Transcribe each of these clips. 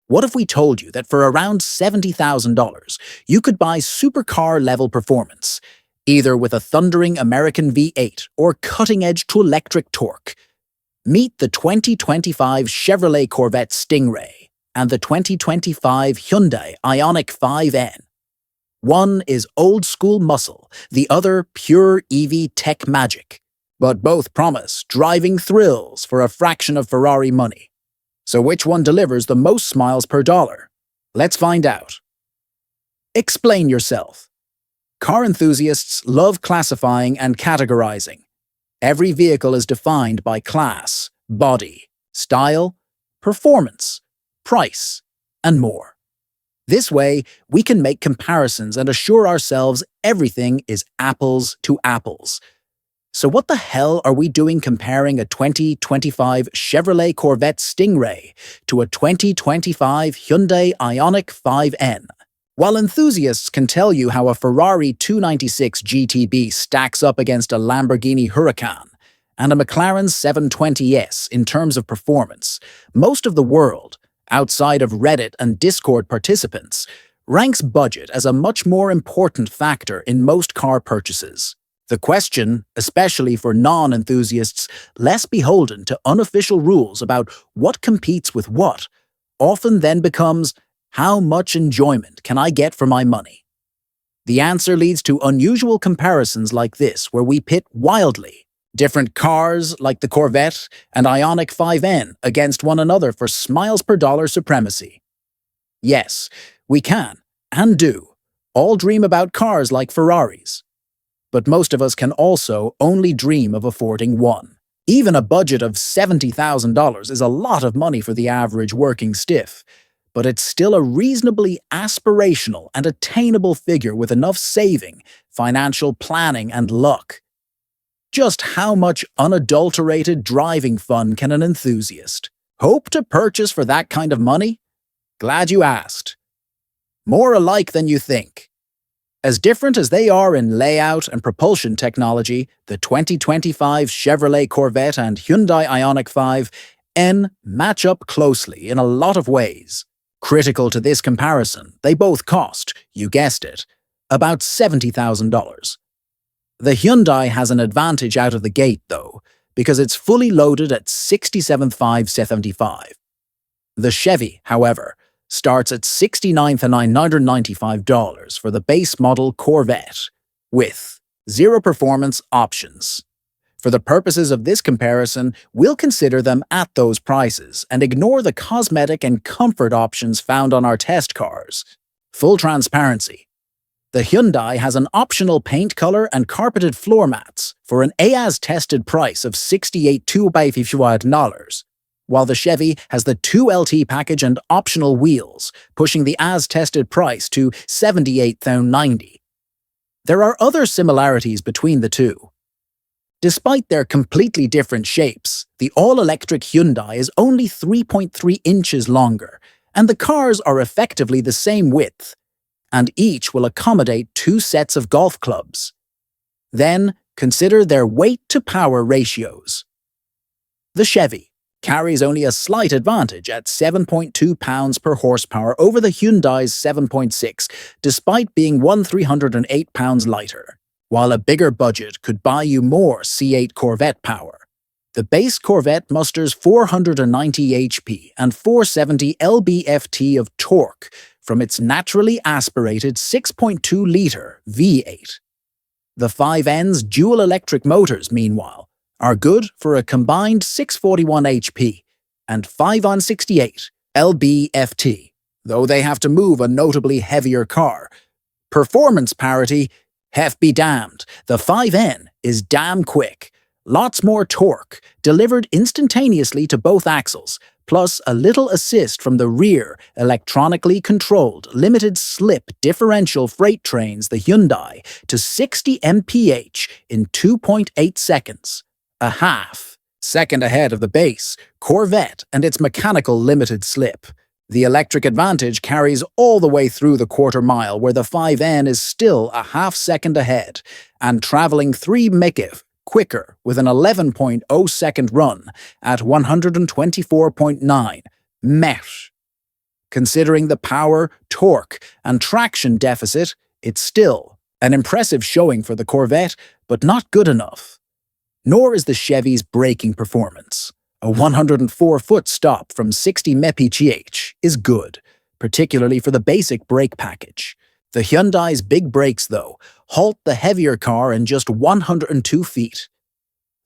What if we told you that for around $70,000, you could buy supercar-level performance, either with a thundering American V8 or cutting-edge to-electric torque? Meet the 2025 Chevrolet Corvette Stingray and the 2025 Hyundai Ioniq 5N. One is old-school muscle, the other pure EV tech magic. But both promise driving thrills for a fraction of Ferrari money. So which one delivers the most smiles per dollar? Let's find out. Explain yourself. Car enthusiasts love classifying and categorizing. Every vehicle is defined by class, body, style, performance, price, and more. This way, we can make comparisons and assure ourselves everything is apples to apples. So what the hell are we doing comparing a 2025 Chevrolet Corvette Stingray to a 2025 Hyundai Ioniq 5N? While enthusiasts can tell you how a Ferrari 296 GTB stacks up against a Lamborghini Huracan and a McLaren 720S in terms of performance, most of the world, outside of Reddit and Discord participants, ranks budget as a much more important factor in most car purchases. The question, especially for non-enthusiasts less beholden to unofficial rules about what competes with what, often then becomes, how much enjoyment can I get for my money? The answer leads to unusual comparisons like this, where we pit wildly different cars like the Corvette and Ioniq 5N against one another for smiles per dollar supremacy. Yes, we can, and do, all dream about cars like Ferraris. But most of us can also only dream of affording one. Even a budget of $70,000 is a lot of money for the average working stiff, but it's still a reasonably aspirational and attainable figure with enough saving, financial planning, and luck. Just how much unadulterated driving fun can an enthusiast hope to purchase for that kind of money? Glad you asked. More alike than you think. As different as they are in layout and propulsion technology, the 2025 Chevrolet Corvette and Hyundai Ioniq 5N match up closely in a lot of ways. Critical to this comparison, they both cost, you guessed it, about $70,000. The Hyundai has an advantage out of the gate, though, because it's fully loaded at $67,575. The Chevy, however, starts at $69,995 for the base model Corvette, with 0 performance options. For the purposes of this comparison, we'll consider them at those prices and ignore the cosmetic and comfort options found on our test cars. Full transparency. The Hyundai has an optional paint color and carpeted floor mats for an as-tested price of $68,250, while the Chevy has the 2LT package and optional wheels, pushing the as-tested price to $78,090. There are other similarities between the two. Despite their completely different shapes, the all-electric Hyundai is only 3.3 inches longer, and the cars are effectively the same width, and each will accommodate 2 sets of golf clubs. Then, consider their weight-to-power ratios. The Chevy carries only a slight advantage at 7.2 pounds per horsepower over the Hyundai's 7.6, despite being 308 pounds lighter. While a bigger budget could buy you more C8 Corvette power, the base Corvette musters 490 HP and 470 lb-ft of torque from its naturally aspirated 6.2-liter V8. The 5N's dual electric motors, meanwhile, are good for a combined 641 HP and 568 lb-ft, though they have to move a notably heavier car. Performance parity, hef be damned, the 5N is damn quick. Lots more torque, delivered instantaneously to both axles, plus a little assist from the rear, electronically controlled, limited-slip differential freight trains the Hyundai to 60 mph in 2.8 seconds. A half second ahead of the base Corvette and its mechanical limited slip. The electric advantage carries all the way through the quarter mile, where the 5N is still a half second ahead and traveling 3 mph quicker with an 11.0 second run at 124.9 mph. Considering the power, torque, and traction deficit, it's still an impressive showing for the Corvette, but not good enough. Nor is the Chevy's braking performance. A 104-foot stop from 60 mph is good, particularly for the basic brake package. The Hyundai's big brakes, though, halt the heavier car in just 102 feet.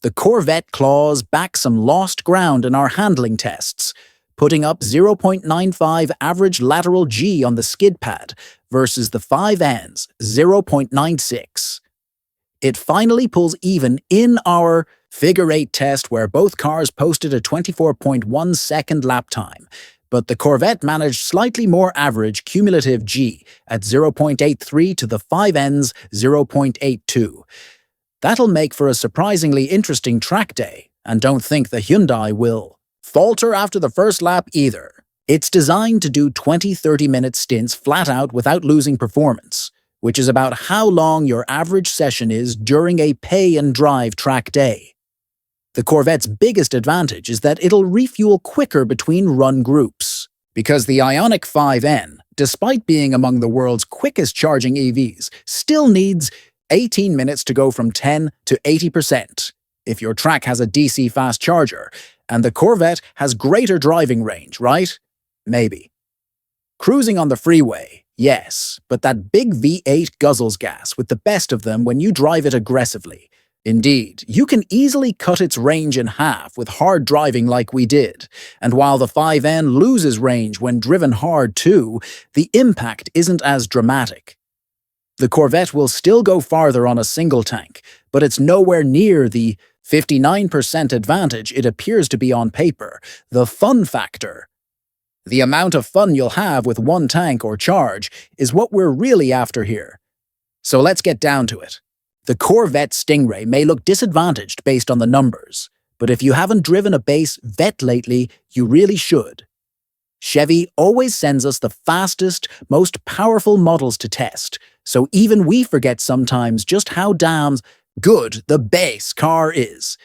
The Corvette claws back some lost ground in our handling tests, putting up 0.95 average lateral G on the skid pad versus the 5N's 0.96. It finally pulls even in our figure-8 test where both cars posted a 24.1 second lap time, but the Corvette managed slightly more average cumulative G at 0.83 to the 5N's 0.82. That'll make for a surprisingly interesting track day, and don't think the Hyundai will falter after the first lap either. It's designed to do 20-30-minute stints flat out without losing performance, which is about how long your average session is during a pay-and-drive track day. The Corvette's biggest advantage is that it'll refuel quicker between run groups, because the Ioniq 5N, despite being among the world's quickest charging EVs, still needs 18 minutes to go from 10 to 80% if your track has a DC fast charger, and the Corvette has greater driving range, right? Maybe. Cruising on the freeway, yes, but that big V8 guzzles gas with the best of them when you drive it aggressively. Indeed, you can easily cut its range in half with hard driving like we did, and while the 5N loses range when driven hard too, the impact isn't as dramatic. The Corvette will still go farther on a single tank, but it's nowhere near the 59% advantage it appears to be on paper, the fun factor. The amount of fun you'll have with one tank or charge is what we're really after here. So let's get down to it. The Corvette Stingray may look disadvantaged based on the numbers, but if you haven't driven a base Vette lately, you really should. Chevy always sends us the fastest, most powerful models to test, so even we forget sometimes just how damn good the base car is.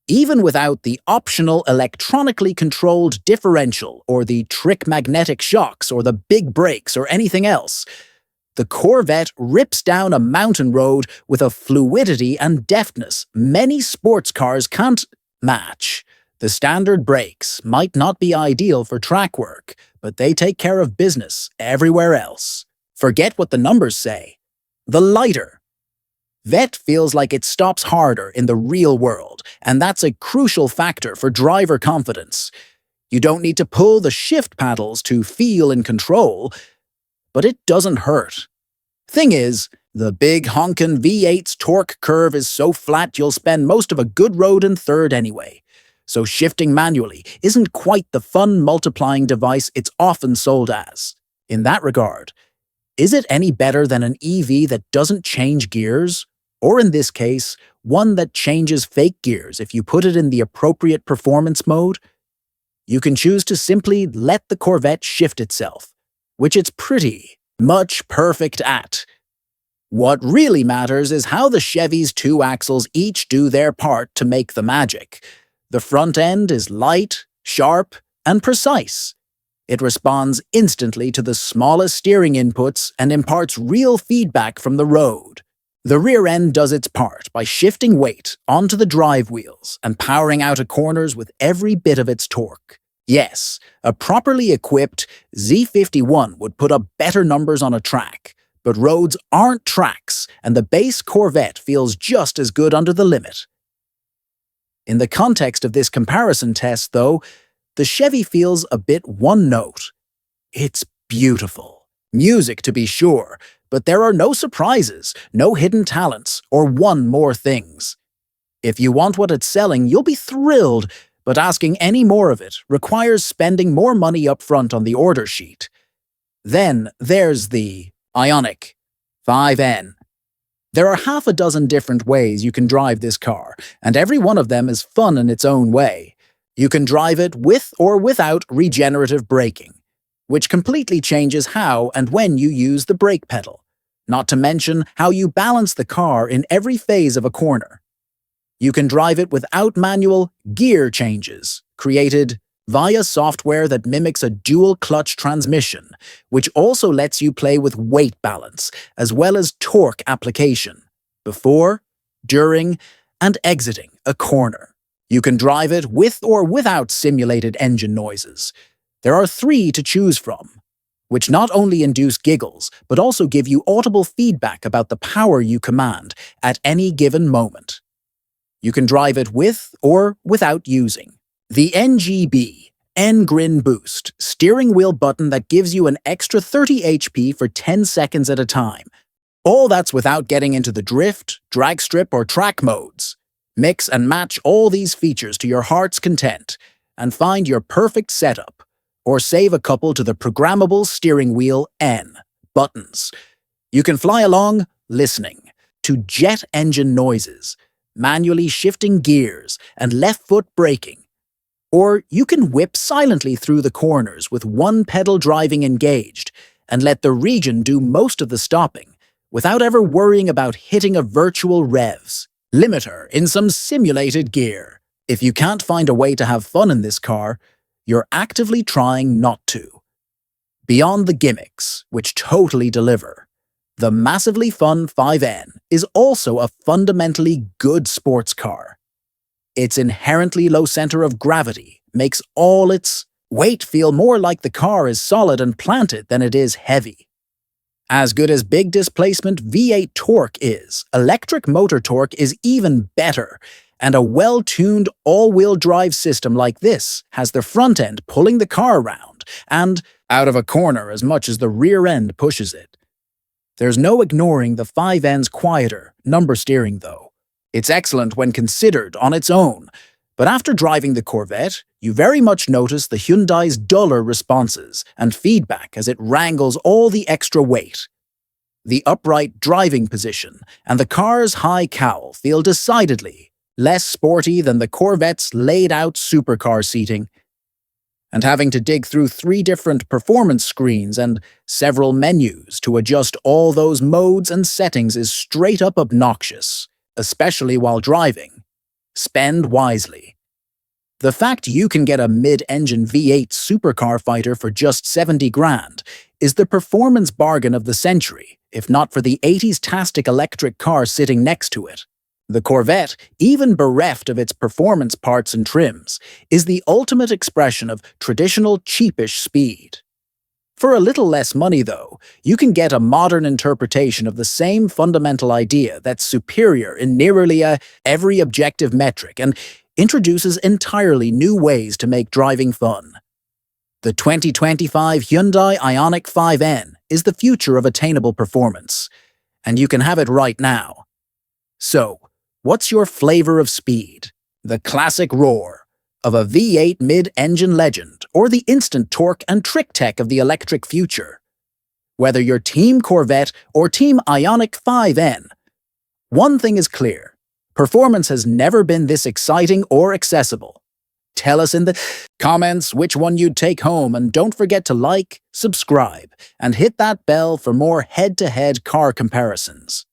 Even without the optional electronically controlled differential or the trick magnetic shocks or the big brakes or anything else, the Corvette rips down a mountain road with a fluidity and deftness many sports cars can't match. The standard brakes might not be ideal for track work, but they take care of business everywhere else. Forget what the numbers say. The lighter. Vette feels like it stops harder in the real world, and that's a crucial factor for driver confidence. You don't need to pull the shift paddles to feel in control, but it doesn't hurt. Thing is, the big honkin' V8's torque curve is so flat you'll spend most of a good road in third anyway. So shifting manually isn't quite the fun multiplying device it's often sold as. In that regard, is it any better than an EV that doesn't change gears? Or in this case, one that changes fake gears if you put it in the appropriate performance mode? You can choose to simply let the Corvette shift itself, which it's pretty much perfect at. What really matters is how the Chevy's two axles each do their part to make the magic. The front end is light, sharp, and precise. It responds instantly to the smallest steering inputs and imparts real feedback from the road. The rear end does its part by shifting weight onto the drive wheels and powering out of corners with every bit of its torque. Yes, a properly equipped Z51 would put up better numbers on a track, but roads aren't tracks, and the base Corvette feels just as good under the limit. In the context of this comparison test, though, the Chevy feels a bit one-note. It's beautiful. Music, to be sure, but there are no surprises, no hidden talents, or one more things. If you want what it's selling, you'll be thrilled, but asking any more of it requires spending more money up front on the order sheet. Then there's the Ioniq 5N. There are half a dozen different ways you can drive this car, and every one of them is fun in its own way. You can drive it with or without regenerative braking, which completely changes how and when you use the brake pedal, not to mention how you balance the car in every phase of a corner. You can drive it without manual gear changes, created via software that mimics a dual-clutch transmission, which also lets you play with weight balance, as well as torque application, before, during, and exiting a corner. You can drive it with or without simulated engine noises. There are 3 to choose from, which not only induce giggles, but also give you audible feedback about the power you command at any given moment. You can drive it with or without using the NGB N-Grin Boost steering wheel button that gives you an extra 30 HP for 10 seconds at a time. All that's without getting into the drift, drag strip, or track modes. Mix and match all these features to your heart's content and find your perfect setup, or save a couple to the programmable steering wheel N buttons. You can fly along listening to jet engine noises, manually shifting gears, and left-foot braking. Or you can whip silently through the corners with one pedal driving engaged and let the region do most of the stopping without ever worrying about hitting a virtual revs limiter in some simulated gear. If you can't find a way to have fun in this car, you're actively trying not to. Beyond the gimmicks, which totally deliver, the massively fun 5N is also a fundamentally good sports car. Its inherently low center of gravity makes all its weight feel more like the car is solid and planted than it is heavy. As good as big displacement V8 torque is, electric motor torque is even better, and a well-tuned all-wheel drive system like this has the front end pulling the car around and out of a corner as much as the rear end pushes it. There's no ignoring the 5N's quieter number steering though. It's excellent when considered on its own, but after driving the Corvette, you very much notice the Hyundai's duller responses and feedback as it wrangles all the extra weight. The upright driving position and the car's high cowl feel decidedly less sporty than the Corvette's laid-out supercar seating. And having to dig through 3 different performance screens and several menus to adjust all those modes and settings is straight-up obnoxious, especially while driving. Spend wisely. The fact you can get a mid-engine V8 supercar fighter for just 70 grand is the performance bargain of the century, if not for the 80s-tastic electric car sitting next to it. The Corvette, even bereft of its performance parts and trims, is the ultimate expression of traditional cheapish speed. For a little less money, though, you can get a modern interpretation of the same fundamental idea that's superior in nearly every objective metric and introduces entirely new ways to make driving fun. The 2025 Hyundai Ioniq 5N is the future of attainable performance, and you can have it right now. So, what's your flavor of speed? The classic roar of a V8 mid-engine legend or the instant torque and trick tech of the electric future? Whether you're Team Corvette or Team Ioniq 5N, one thing is clear. Performance has never been this exciting or accessible. Tell us in the comments which one you'd take home, and don't forget to like, subscribe, and hit that bell for more head-to-head car comparisons.